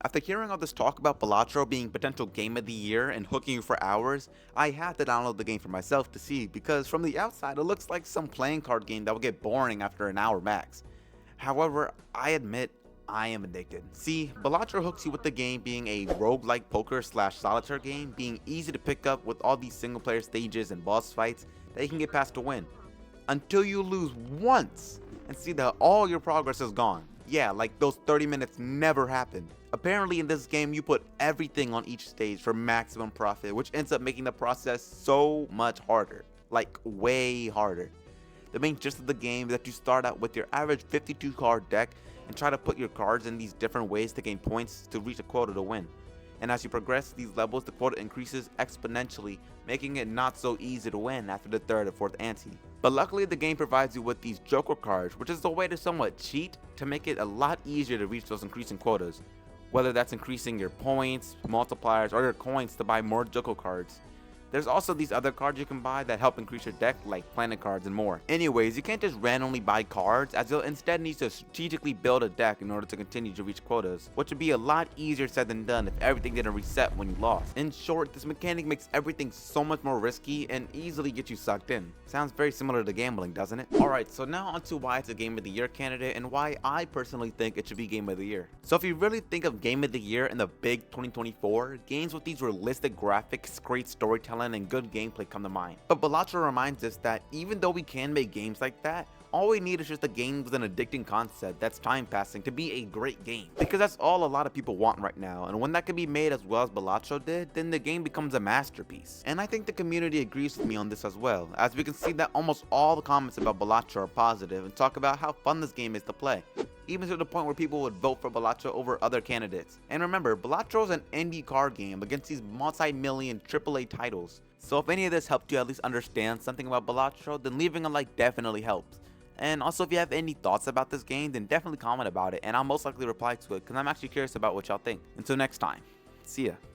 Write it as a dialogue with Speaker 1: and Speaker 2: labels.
Speaker 1: After hearing all this talk about Balatro being potential game of the year and hooking you for hours, I had to download the game for myself to see because from the outside it looks like some playing card game that will get boring after an hour max. However, I admit I am addicted. See, Balatro hooks you with the game being a roguelike poker slash solitaire game, being easy to pick up with all these single player stages and boss fights that you can get past to win. Until you lose once and see that all your progress is gone. Yeah, like those 30 minutes never happened. Apparently in this game you put everything on each stage for maximum profit, which ends up making the process so much harder. Like way harder. The main gist of the game is that you start out with your average 52 card deck and try to put your cards in these different ways to gain points to reach a quota to win. And as you progress these levels, the quota increases exponentially, making it not so easy to win after the third or fourth ante. But luckily the game provides you with these joker cards, which is a way to somewhat cheat to make it a lot easier to reach those increasing quotas. Whether that's increasing your points, multipliers, or your coins to buy more joker cards. There's also these other cards you can buy that help increase your deck, like planet cards and more. Anyways, you can't just randomly buy cards, as you'll instead need to strategically build a deck in order to continue to reach quotas, which would be a lot easier said than done if everything didn't reset when you lost. In short, this mechanic makes everything so much more risky and easily gets you sucked in. Sounds very similar to gambling, doesn't it? Alright, so now onto why it's a Game of the Year candidate and why I personally think it should be Game of the Year. So if you really think of Game of the Year in the big 2024, games with these realistic graphics, great storytelling, and good gameplay come to mind. But Balatro reminds us that even though we can make games like that, all we need is just a game with an addicting concept that's time passing to be a great game. Because that's all a lot of people want right now, and when that can be made as well as Balatro did, then the game becomes a masterpiece. And I think the community agrees with me on this as well, as we can see that almost all the comments about Balatro are positive and talk about how fun this game is to play. Even to the point where people would vote for Balatro over other candidates. And remember, Balatro is an indie card game against these multi-million AAA titles. So if any of this helped you at least understand something about Balatro, then leaving a like definitely helps. And also if you have any thoughts about this game, then definitely comment about it and I'll most likely reply to it because I'm actually curious about what y'all think. Until next time, see ya.